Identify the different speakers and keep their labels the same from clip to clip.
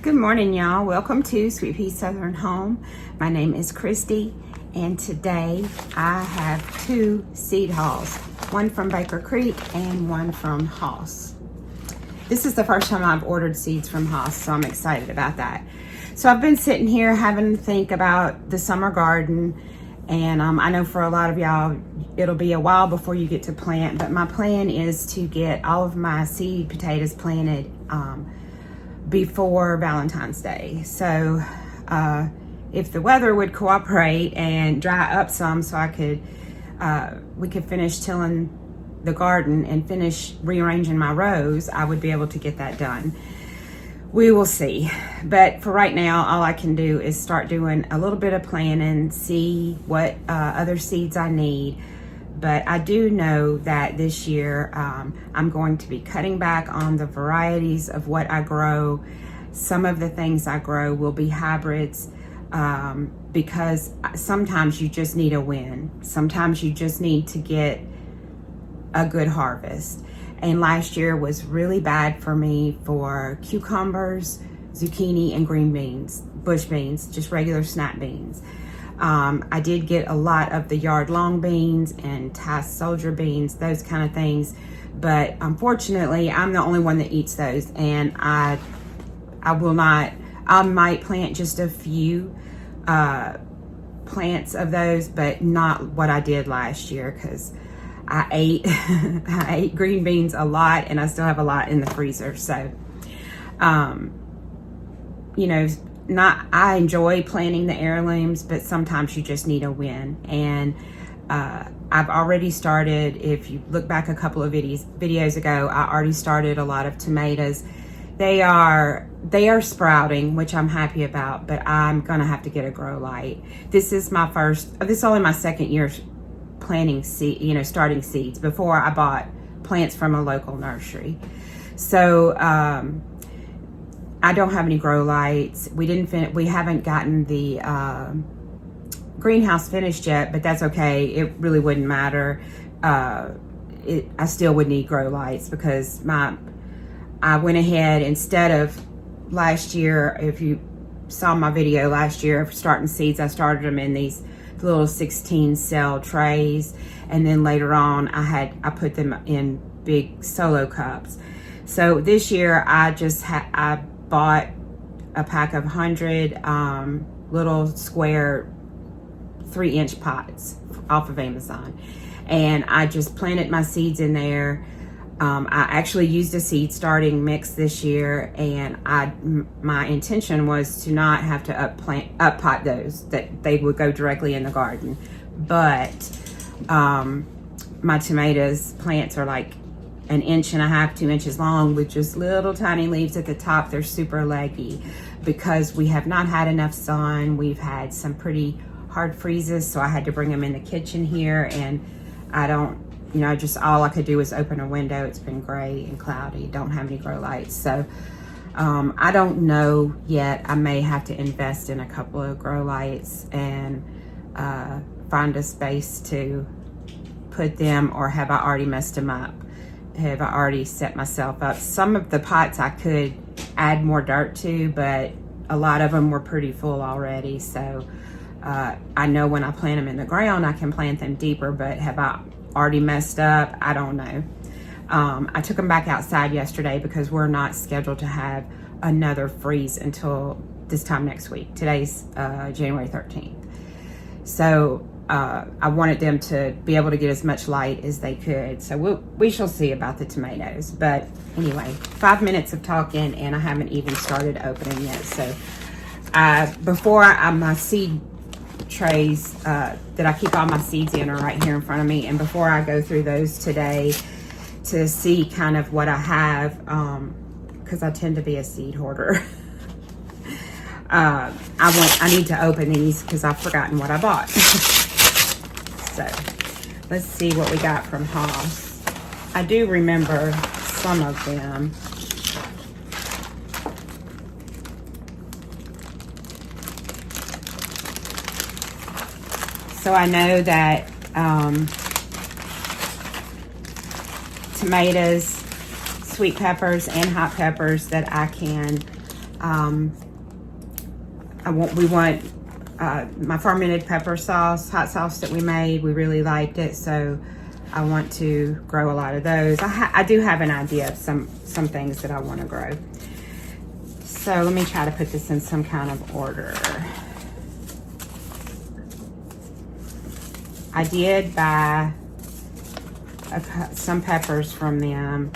Speaker 1: Good morning, y'all. Welcome to Sweet Pea Southern Home. My name is Christy, and today I have two seed hauls, one from Baker Creek and one from Hoss. This is the first time I've ordered seeds from Hoss, so I'm excited about that. So I've been sitting here having to think about the summer garden, and I know for a lot of y'all it'll be a while before you get to plant, but my plan is to get all of my seed potatoes planted before Valentine's Day. So if the weather would cooperate and dry up some so I could we could finish tilling the garden and finish rearranging my rows, I would be able to get that done. We will see. But for right now, all I can do is start doing a little bit of planning, see what other seeds I need. But I do know that this year I'm going to be cutting back on the varieties of what I grow. Some of the things I grow will be hybrids because sometimes you just need a win. Sometimes you just need to get a good harvest. And last year was really bad for me for cucumbers, zucchini, and green beans, bush beans, just regular snap beans. I did get a lot of the yard long beans and Thai soldier beans, those kind of things. But unfortunately, I'm the only one that eats those. And I will not, I might plant just a few plants of those, but not what I did last year, because I ate green beans a lot, and I still have a lot in the freezer. So, you know, I enjoy planting the heirlooms, but sometimes you just need a win. And I've already started, if you look back a couple of videos ago, I already started a lot of tomatoes. They are sprouting, which I'm happy about, but I'm gonna have to get a grow light. This is only my second year planting seed, starting seeds. Before, I bought plants from a local nursery. So I don't have any grow lights. We haven't gotten the greenhouse finished yet, but that's okay. It really wouldn't matter. I still would need grow lights because I went ahead, instead of last year, if you saw my video last year of starting seeds, I started them in these little 16 cell trays, and then later on I put them in big solo cups. So this year I bought a pack of 100 little square 3-inch pots off of Amazon, and I just planted my seeds in there. I actually used a seed starting mix this year, and my intention was to not have to up pot those, that they would go directly in the garden. But my tomatoes plants are like 1.5 inches, 2 inches long, with just little tiny leaves at the top. They're super leggy because we have not had enough sun. We've had some pretty hard freezes, so I had to bring them in the kitchen here, and all I could do was open a window. It's been gray and cloudy, don't have any grow lights. So I don't know yet. I may have to invest in a couple of grow lights and find a space to put them, or have I already messed them up? Have I already set myself up? Some of the pots I could add more dirt to, but a lot of them were pretty full already. So I know when I plant them in the ground, I can plant them deeper, but have I already messed up? I don't know. I took them back outside yesterday because we're not scheduled to have another freeze until this time next week. Today's January 13th. So I wanted them to be able to get as much light as they could. So we shall see about the tomatoes. But anyway, 5 minutes of talking, and I haven't even started opening yet. So my seed trays that I keep all my seeds in are right here in front of me, and before I go through those today to see kind of what I have, because I tend to be a seed hoarder, I need to open these because I've forgotten what I bought. So let's see what we got from Hoss. I do remember some of them. So I know that tomatoes, sweet peppers, and hot peppers that I can We want my fermented pepper sauce, hot sauce that we made. We really liked it, so I want to grow a lot of those. I do have an idea of some things that I want to grow. So let me try to put this in some kind of order. I did buy some peppers from them.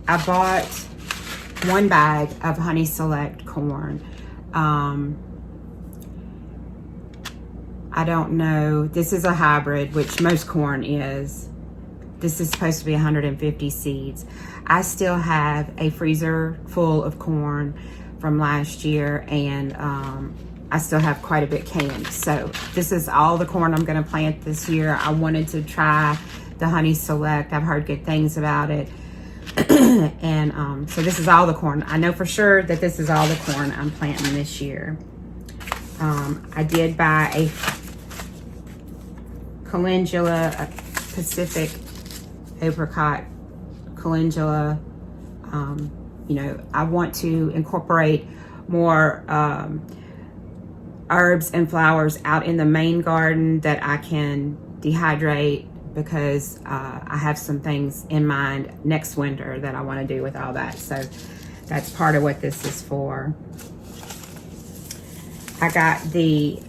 Speaker 1: I bought 1 bag of Honey Select corn. I don't know. This is a hybrid, which most corn is. This is supposed to be 150 seeds. I still have a freezer full of corn from last year, and I still have quite a bit canned. So this is all the corn I'm going to plant this year. I wanted to try the Honey Select. I've heard good things about it. And so this is all the corn. I know for sure that this is all the corn I'm planting this year. I did buy a calendula, a Pacific apricot calendula. You know, I want to incorporate more herbs and flowers out in the main garden that I can dehydrate, because I have some things in mind next winter that I want to do with all that. So that's part of what this is for. I got the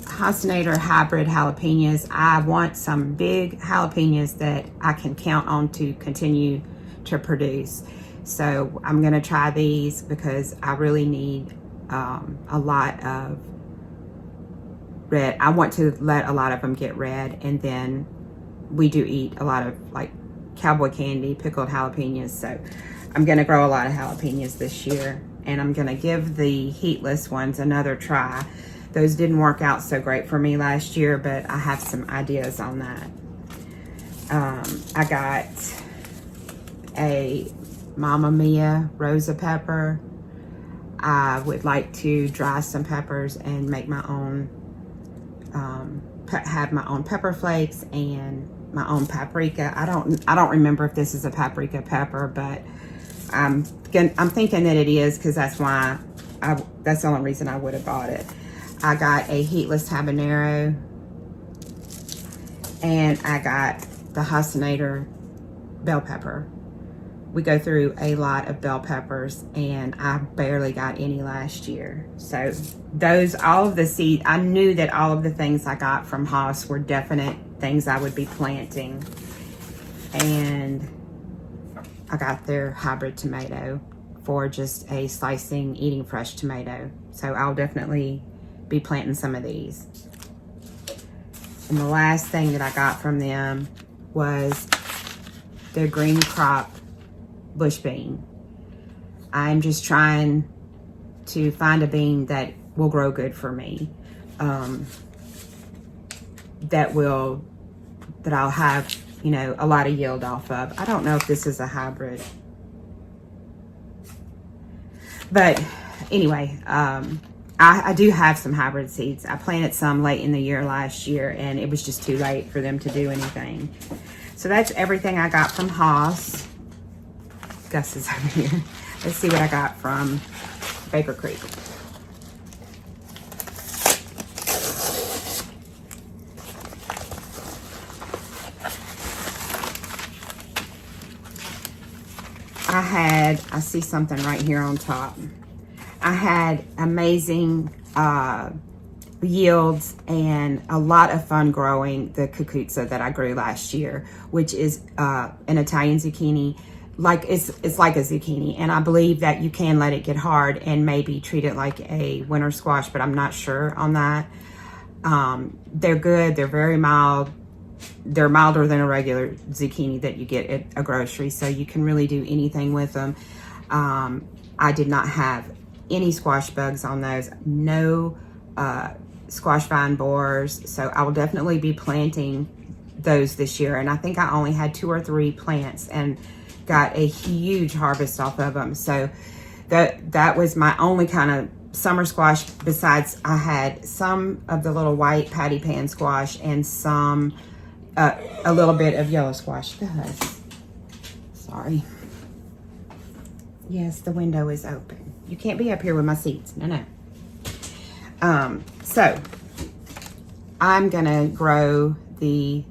Speaker 1: Hasenator hybrid jalapenos. I want some big jalapenos that I can count on to continue to produce. So I'm going to try these because I really need a lot of red. I want to let a lot of them get red, and then we do eat a lot of like cowboy candy, pickled jalapenos. So I'm going to grow a lot of jalapenos this year, and I'm going to give the heatless ones another try. Those didn't work out so great for me last year, but I have some ideas on that. I got a Mama Mia Rosa pepper. I would like to dry some peppers and make my own, have my own pepper flakes and my own paprika. I don't remember if this is a paprika pepper, but I'm thinking that it is, because that's why that's the only reason I would have bought it. I got a heatless habanero, and I got the Hasenator bell pepper. We go through a lot of bell peppers, and I barely got any last year. So all of the seeds, I knew that all of the things I got from Haas were definite things I would be planting. And I got their hybrid tomato for just a slicing, eating fresh tomato. So I'll definitely be planting some of these. And the last thing that I got from them was their green crop bush bean. I'm just trying to find a bean that will grow good for me, that I'll have, you know, a lot of yield off of. I don't know if this is a hybrid, but anyway, I do have some hybrid seeds. I planted some late in the year last year, and it was just too late for them to do anything. So that's everything I got from Haas. Gus is over here. Let's see what I got from Baker Creek. I see something right here on top. I had amazing yields and a lot of fun growing the cucuzza that I grew last year, which is an Italian zucchini. Like it's like a zucchini, and I believe that you can let it get hard and maybe treat it like a winter squash, but I'm not sure on that. They're good. They're very mild. They're milder than a regular zucchini that you get at a grocery, so you can really do anything with them. I did not have any squash bugs on those. No squash vine borers, so I will definitely be planting those this year. And I think I only had 2 or 3 plants and got a huge harvest off of them. So that was my only kind of summer squash. Besides, I had some of the little white patty pan squash and some a little bit of yellow squash. Sorry. Yes, the window is open. You can't be up here with my seeds. No, no. So I'm gonna grow this.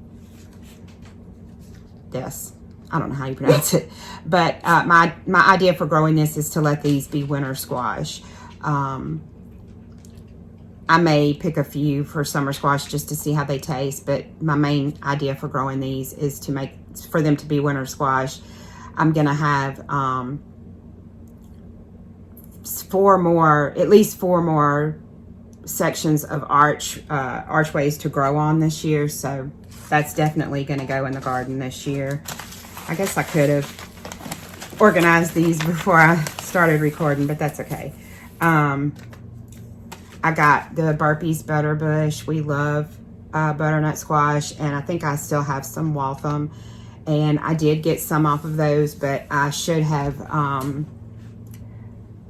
Speaker 1: I don't know how you pronounce it, but my idea for growing this is to let these be winter squash. I may pick a few for summer squash just to see how they taste, but my main idea for growing these is for them to be winter squash. I'm gonna have at least four more sections of archways to grow on this year, so that's definitely going to go in the garden this year. I guess I could have organized these before I started recording, but that's okay. I got the Burpees Butterbush. We love butternut squash, and I think I still have some Waltham, and I did get some off of those, but I should have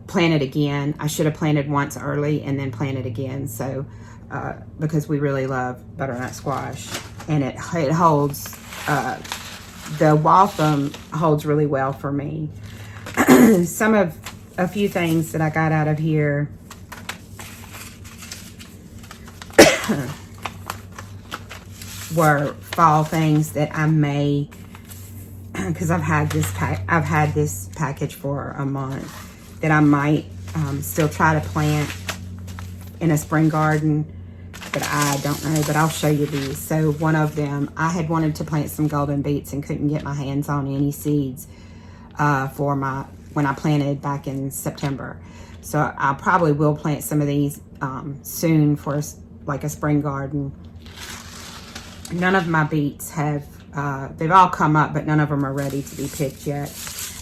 Speaker 1: planted again. I should have planted once early and then planted again, so because we really love butternut squash, and it holds, the Waltham holds really well for me. A few things that I got out of here were fall things that I may, because I've had this package for a month, that I might still try to plant in a spring garden, but I don't know, but I'll show you these. So one of them, I had wanted to plant some golden beets and couldn't get my hands on any seeds when I planted back in September. So I probably will plant some of these soon for like a spring garden. None of my beets have, they've all come up, but none of them are ready to be picked yet.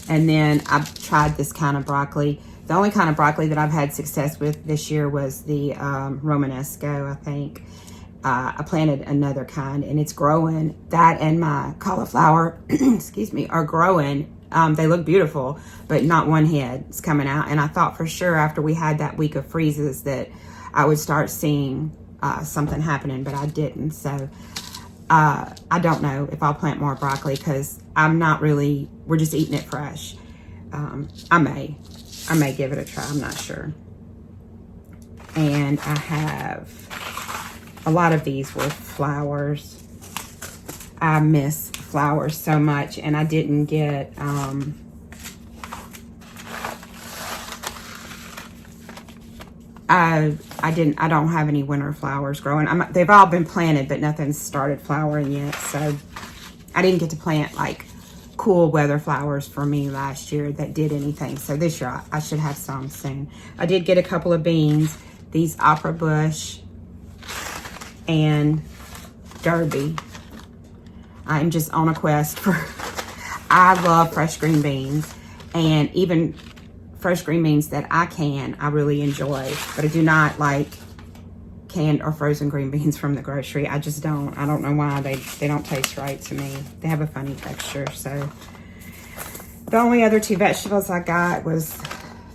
Speaker 1: And then I've tried this kind of broccoli. The only kind of broccoli that I've had success with this year was the Romanesco, I think. I planted another kind, and it's growing. That and my cauliflower, excuse me, are growing. They look beautiful, but not one head is coming out. And I thought for sure after we had that week of freezes that I would start seeing something happening, but I didn't. So I don't know if I'll plant more broccoli, because we're just eating it fresh. I may give it a try, I'm not sure. And I have a lot of these were flowers. I miss flowers so much, and I didn't get I don't have any winter flowers growing. They've all been planted, but nothing's started flowering yet. So I didn't get to plant like cool weather flowers for me last year that did anything. So this year I should have some soon. I did get a couple of beans, these Opera Bush and Derby. I'm just on a quest for, I love fresh green beans, and even fresh green beans that I really enjoy, but I do not like canned or frozen green beans from the grocery. I just don't. I don't know why. They don't taste right to me. They have a funny texture. So the only other two vegetables I got was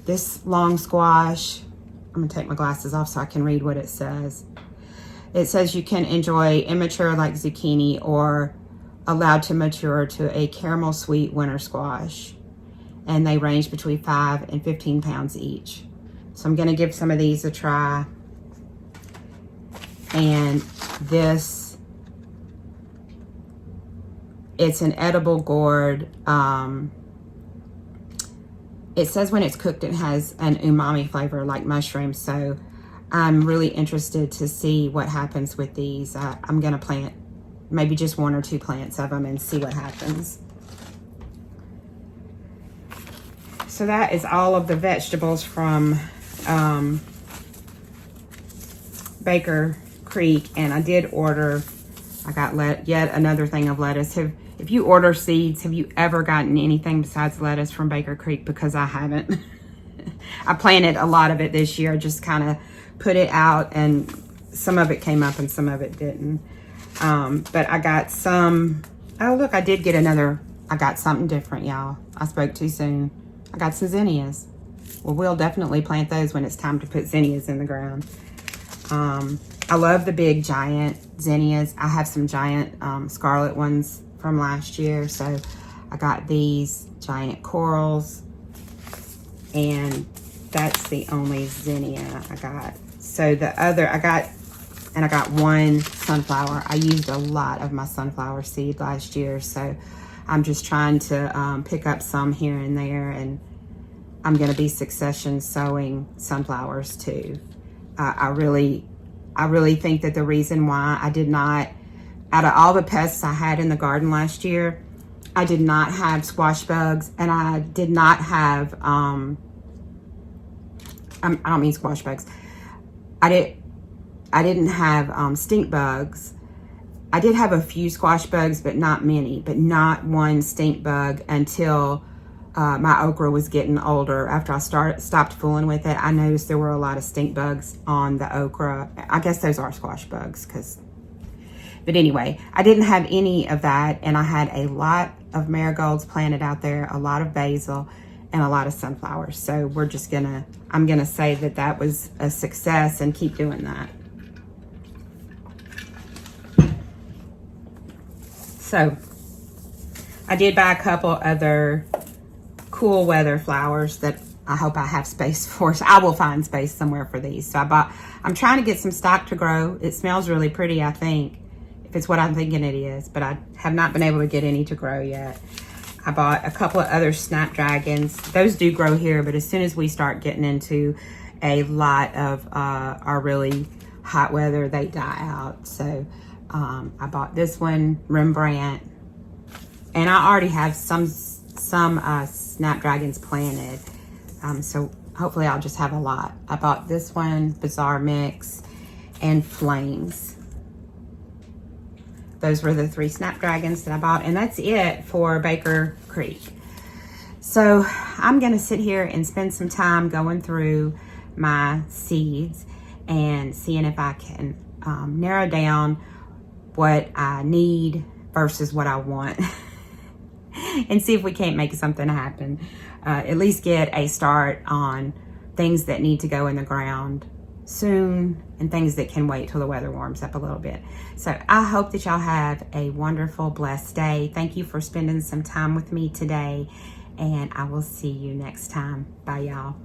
Speaker 1: this long squash. I'm gonna take my glasses off so I can read what it says. It says you can enjoy immature like zucchini or allowed to mature to a caramel sweet winter squash. And they range between 5 and 15 pounds each. So I'm gonna give some of these a try. And this, it's an edible gourd. It says when it's cooked, it has an umami flavor like mushrooms. So I'm really interested to see what happens with these. I'm gonna plant maybe just 1 or 2 plants of them and see what happens. So that is all of the vegetables from Baker Creek, and I did order, I got yet another thing of lettuce. If you order seeds, have you ever gotten anything besides lettuce from Baker Creek? Because I haven't. I planted a lot of it this year, just kind of put it out, and some of it came up and some of it didn't. But I got some, oh look, I did get another, I got something different, y'all. I spoke too soon. I got some zinnias. Well, we'll definitely plant those when it's time to put zinnias in the ground. I love the big giant zinnias. I have some giant scarlet ones from last year. So I got these giant corals. and that's the only zinnia I got. So the other, I got one sunflower. I used a lot of my sunflower seed last year, so I'm just trying to pick up some here and there, and I'm going to be succession sowing sunflowers too. I really think that the reason why I did not, out of all the pests I had in the garden last year, I did not have squash bugs, and I did not have, I don't mean squash bugs. I didn't have stink bugs. I did have a few squash bugs, but not many, but not one stink bug until my okra was getting older. After I stopped fooling with it, I noticed there were a lot of stink bugs on the okra. I guess those are squash bugs, but anyway, I didn't have any of that, and I had a lot of marigolds planted out there, a lot of basil, and a lot of sunflowers. So I'm gonna say that that was a success and keep doing that. So I did buy a couple other cool weather flowers that I hope I have space for. So I will find space somewhere for these. So I'm trying to get some stock to grow. It smells really pretty, I think, if it's what I'm thinking it is, but I have not been able to get any to grow yet. I bought a couple of other snapdragons. Those do grow here, but as soon as we start getting into a lot of our really hot weather, they die out. So I bought this one, Rembrandt, and I already have some snapdragons planted. So hopefully I'll just have a lot. I bought this one, Bizarre Mix, and Flames. Those were the 3 snapdragons that I bought, and that's it for Baker Creek. So I'm gonna sit here and spend some time going through my seeds and seeing if I can narrow down what I need versus what I want and see if we can't make something happen. At least get a start on things that need to go in the ground soon and things that can wait till the weather warms up a little bit. So I hope that y'all have a wonderful, blessed day. Thank you for spending some time with me today, and I will see you next time. Bye, y'all.